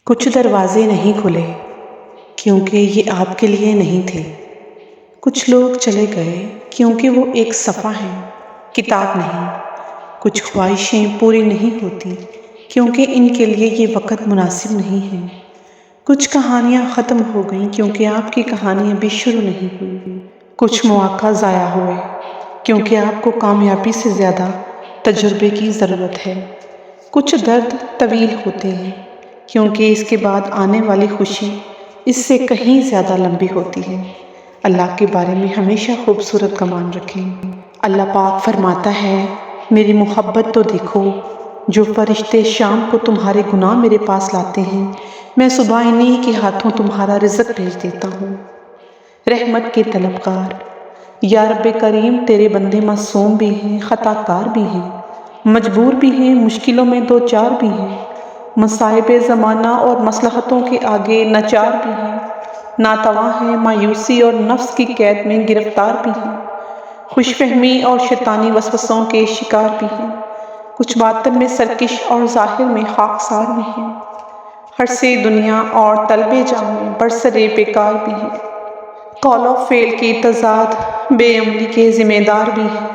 کچھ دروازے نہیں کھلے کیونکہ یہ آپ کے لیے نہیں تھے۔ کچھ لوگ چلے گئے کیونکہ وہ ایک صفحہ ہیں، کتاب نہیں۔ کچھ خواہشیں پوری نہیں ہوتی کیونکہ ان کے لیے یہ وقت مناسب نہیں ہے۔ کچھ کہانیاں ختم ہو گئیں کیونکہ آپ کی کہانی ابھی شروع نہیں ہوئی۔ کچھ مواقع ضائع ہوئے کیونکہ آپ کو کامیابی سے زیادہ تجربے کی ضرورت ہے۔ کچھ درد طویل ہوتے ہیں کیونکہ اس کے بعد آنے والی خوشی اس سے کہیں زیادہ لمبی ہوتی ہے۔ اللہ کے بارے میں ہمیشہ خوبصورت گمان رکھیں۔ اللہ پاک فرماتا ہے، میری محبت تو دیکھو، جو فرشتے شام کو تمہارے گناہ میرے پاس لاتے ہیں، میں صبح انہی کے ہاتھوں تمہارا رزق بھیج دیتا ہوں۔ رحمت کے طلبگار، یا رب کریم تیرے بندے معصوم بھی ہیں، خطا کار بھی ہیں، مجبور بھی ہیں، مشکلوں میں دوچار بھی ہیں، مصائب زمانہ اور مصلحتوں کے آگے ناچار بھی ہیں، ناتواں ہیں، مایوسی اور نفس کی قید میں گرفتار بھی ہیں، خوش فہمی اور شیطانی وسوسوں کے شکار بھی ہیں، کچھ باطن میں سرکش اور ظاہر میں خاکسار بھی ہیں، حرصِ دنیا اور طلب جاہ میں برسرِ بیکار بھی ہیں، قول و فعل کی تضاد بے عملی کے ذمہ دار بھی ہیں،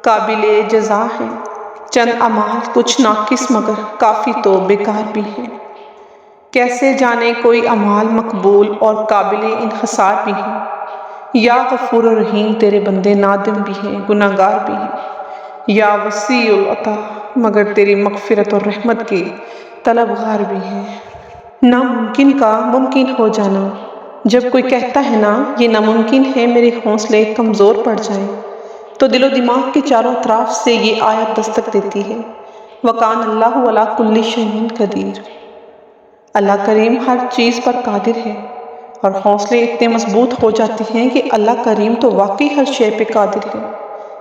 قابل جزا ہیں چند اعمال کچھ ناقص مگر کافی تو بیکار بھی ہیں۔ کیسے جانے کوئی اعمال مقبول اور قابل انحصار بھی ہیں۔ یا غفور و رحیم تیرے بندے نادم بھی ہیں، گناہ گار بھی ہیں۔ یا وسیع العطا مگر تیری مغفرت اور رحمت کے طلبگار بھی ہیں۔ ناممکن کا ممکن ہو جانا، جب کوئی کہتا ہے نا یہ ناممکن ہے، میرے حوصلے کمزور پڑ جائیں، تو دل و دماغ کے چاروں طرف سے یہ آیت دستک دیتی ہے، وَكَانَ اللَّهُ عَلَىٰ كُلِّ شَيْءٍ قَدِيرٌ۔ اللہ کریم ہر چیز پر قادر ہے، اور حوصلے اتنے مضبوط ہو جاتے ہیں کہ اللہ کریم تو واقعی ہر شے پہ قادر ہے،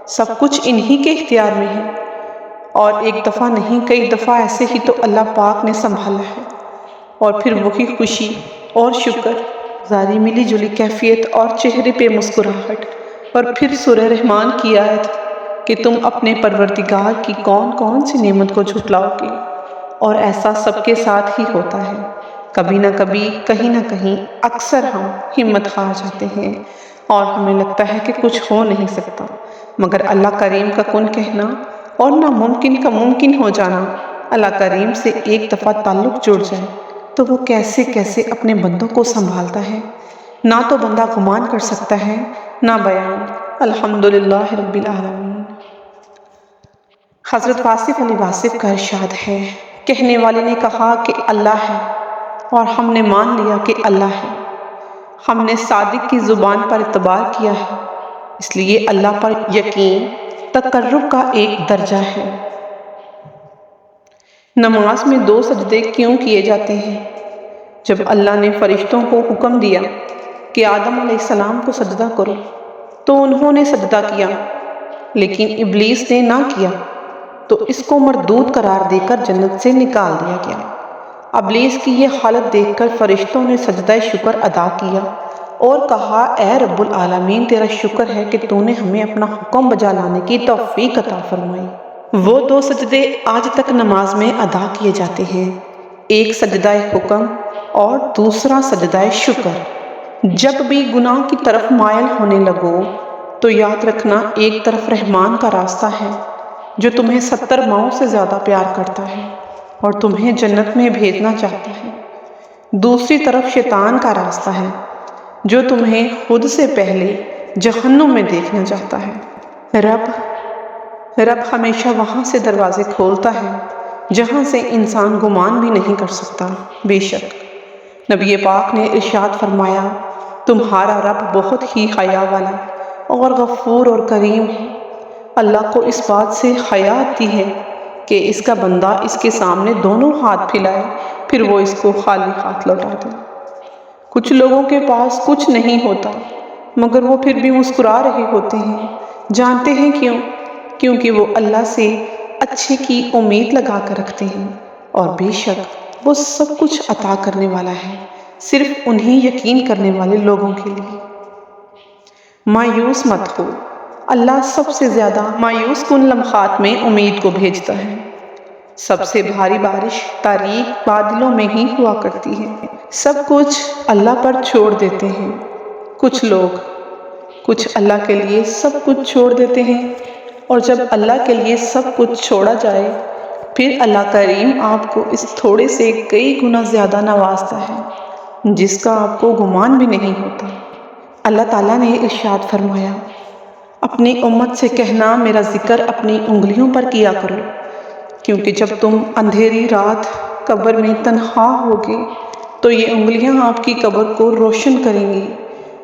سب کچھ انہی کے اختیار میں ہے، اور ایک دفعہ نہیں کئی دفعہ ایسے ہی تو اللہ پاک نے سنبھالا ہے، اور پھر وہی خوشی اور شکر گزاری، ملی جلی کیفیت اور چہرے پہ مسکراہٹ، اور پھر سورہ رحمان کی آیت کہ تم اپنے پروردگار کی کون کون سی نعمت کو جھٹلاؤ گے، اور ایسا سب کے ساتھ ہی ہوتا ہے، کبھی نہ کبھی کہیں نہ کہیں اکثر ہم ہمت ہار جاتے ہیں اور ہمیں لگتا ہے کہ کچھ ہو نہیں سکتا، مگر اللہ کریم کا کن کہنا اور ناممکن کا ممکن ہو جانا، اللہ کریم سے ایک دفعہ تعلق جڑ جائے تو وہ کیسے کیسے اپنے بندوں کو سنبھالتا ہے، نہ تو بندہ گمان کر سکتا ہے نہ بیان۔ الحمدللہ رب العالمین۔ حضرت واصف علی واصف کا ارشاد ہے، کہنے والے نے کہا کہ اللہ ہے، اور ہم نے مان لیا کہ اللہ ہے، ہم نے صادق کی زبان پر اعتبار کیا ہے، اس لیے اللہ پر یقین تقرب کا ایک درجہ ہے۔ نماز میں 2 سجدے کیوں کیے جاتے ہیں؟ جب اللہ نے فرشتوں کو حکم دیا کہ آدم علیہ السلام کو سجدہ کرو تو انہوں نے سجدہ کیا، لیکن ابلیس نے نہ کیا تو اس کو مردود قرار دے کر جنت سے نکال دیا گیا۔ ابلیس کی یہ حالت دیکھ کر فرشتوں نے سجدہ شکر ادا کیا اور کہا، اے رب العالمین تیرا شکر ہے کہ تو نے ہمیں اپنا حکم بجا لانے کی توفیق عطا فرمائی۔ وہ 2 سجدے آج تک نماز میں ادا کیے جاتے ہیں، ایک سجدہ حکم اور دوسرا سجدہ شکر۔ جب بھی گناہ کی طرف مائل ہونے لگو تو یاد رکھنا ایک طرف رحمان کا راستہ ہے جو تمہیں 70 ماؤں سے زیادہ پیار کرتا ہے اور تمہیں جنت میں بھیجنا چاہتا ہے، دوسری طرف شیطان کا راستہ ہے جو تمہیں خود سے پہلے جہنم میں دیکھنا چاہتا ہے۔ رب ہمیشہ وہاں سے دروازے کھولتا ہے جہاں سے انسان گمان بھی نہیں کر سکتا۔ بے شک نبی پاک نے ارشاد فرمایا، تمہارا رب بہت ہی حیا والا اور غفور اور کریم ہے۔ اللہ کو اس بات سے حیا آتی ہے کہ اس کا بندہ اس کے سامنے دونوں ہاتھ پھیلائے، پھر وہ اس کو خالی ہاتھ لوٹا دے۔ کچھ لوگوں کے پاس کچھ نہیں ہوتا مگر وہ پھر بھی مسکرا رہے ہوتے ہیں، جانتے ہیں کیوں؟ کیونکہ وہ اللہ سے اچھے کی امید لگا کر رکھتے ہیں، اور بے شک وہ سب کچھ عطا کرنے والا ہے، صرف انہیں یقین کرنے والے لوگوں کے لیے۔ مایوس مت ہو، اللہ سب سے زیادہ مایوس کن لمحات میں امید کو بھیجتا ہے۔ سب سے بھاری بارش تاریک بادلوں میں ہی ہوا کرتی ہے۔ سب کچھ اللہ پر چھوڑ دیتے ہیں۔ کچھ اللہ کے لیے سب کچھ چھوڑ دیتے ہیں، اور جب اللہ کے لیے سب کچھ چھوڑا جائے پھر اللہ کریم آپ کو اس تھوڑے سے کئی گنا زیادہ نوازتا ہے جس کا آپ کو گمان بھی نہیں ہوتا۔ اللہ تعالیٰ نے ارشاد فرمایا، اپنی امت سے کہنا میرا ذکر اپنی انگلیوں پر کیا کرو، کیونکہ جب تم اندھیری رات قبر میں تنہا ہوگے تو یہ انگلیاں آپ کی قبر کو روشن کریں گی۔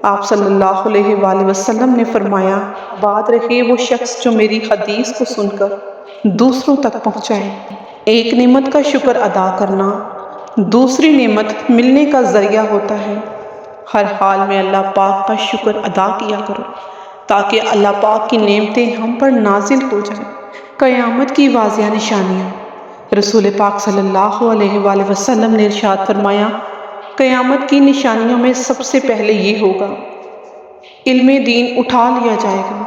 آپ صلی اللہ علیہ وآلہ وسلم نے فرمایا، بات رہے وہ شخص جو میری حدیث کو سن کر دوسروں تک پہنچائے۔ ایک نعمت کا شکر ادا کرنا دوسری نعمت ملنے کا ذریعہ ہوتا ہے۔ ہر حال میں اللہ پاک کا شکر ادا کیا کرو تاکہ اللہ پاک کی نعمتیں ہم پر نازل ہو جائیں۔ قیامت کی واضح نشانیاں۔ رسول پاک صلی اللہ علیہ وآلہ وسلم نے ارشاد فرمایا، قیامت کی نشانیوں میں سب سے پہلے یہ ہوگا، علم دین اٹھا لیا جائے گا،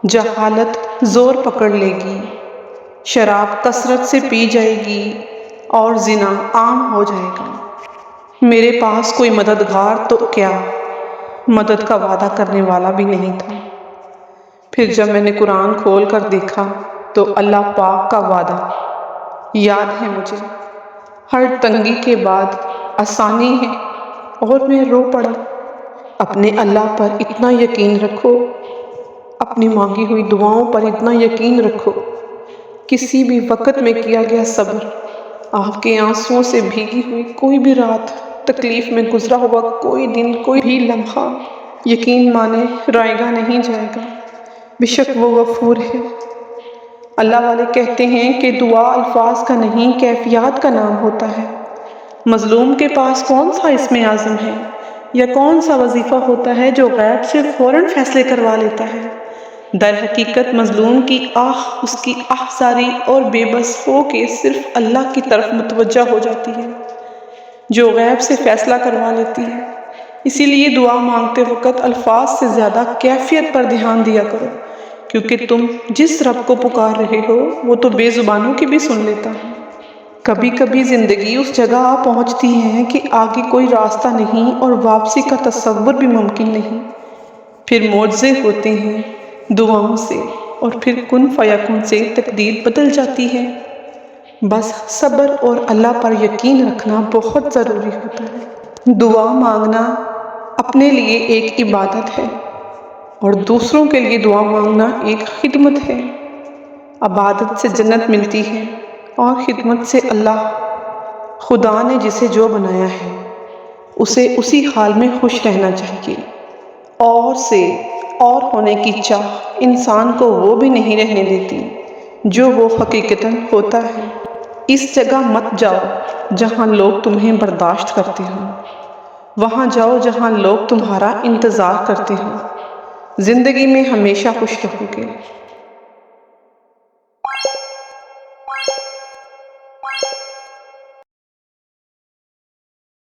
جہالت زور پکڑ لے گی، شراب کثرت سے پی جائے گی اور زنا عام ہو جائے گا۔ میرے پاس کوئی مددگار تو کیا، مدد کا وعدہ کرنے والا بھی نہیں تھا۔ پھر جب میں نے قرآن کھول کر دیکھا تو اللہ پاک کا وعدہ یاد ہے مجھے، ہر تنگی کے بعد آسانی ہے، اور میں رو پڑا۔ اپنے اللہ پر اتنا یقین رکھو، اپنی مانگی ہوئی دعاؤں پر اتنا یقین رکھو، کسی بھی وقت میں کیا گیا صبر، آپ کے آنسوؤں سے بھیگی ہوئی کوئی بھی رات، تکلیف میں گزرا ہوا کوئی دن، کوئی بھی لمحہ یقین مانے رائے گا نہیں جائے گا، بے شک وہ غفور ہے۔ اللہ والے کہتے ہیں کہ دعا الفاظ کا نہیں کیفیات کا نام ہوتا ہے۔ مظلوم کے پاس کون سا اسم اعظم ہے یا کون سا وظیفہ ہوتا ہے جو غیب سے فوراً فیصلے کروا لیتا ہے؟ در حقیقت مظلوم کی آہ اس کی آہذاری اور بے بس ہو کے صرف اللہ کی طرف متوجہ ہو جاتی ہے جو غیب سے فیصلہ کروا لیتی ہے۔ اسی لیے دعا مانگتے وقت الفاظ سے زیادہ کیفیت پر دھیان دیا کرو، کیونکہ تم جس رب کو پکار رہے ہو وہ تو بے زبانوں کی بھی سن لیتا ہے۔ کبھی کبھی زندگی اس جگہ آ پہنچتی ہے کہ آگے کوئی راستہ نہیں اور واپسی کا تصور بھی ممکن نہیں، پھر معجزے ہوتے ہیں دعاؤں سے، اور پھر کن فیکون سے تقدیر بدل جاتی ہے۔ بس صبر اور اللہ پر یقین رکھنا بہت ضروری ہوتا ہے۔ دعا مانگنا اپنے لیے ایک عبادت ہے اور دوسروں کے لیے دعا مانگنا ایک خدمت ہے۔ عبادت سے جنت ملتی ہے اور خدمت سے اللہ۔ خدا نے جسے جو بنایا ہے اسے اسی حال میں خوش رہنا چاہیے، اور سے اور ہونے کی چاہ انسان کو وہ بھی نہیں رہنے دیتی جو وہ حقیقتاً ہوتا ہے۔ اس جگہ مت جاؤ جہاں لوگ تمہیں برداشت کرتے ہوں، وہاں جاؤ جہاں لوگ تمہارا انتظار کرتے ہوں۔ زندگی میں ہمیشہ خوش رہو گے۔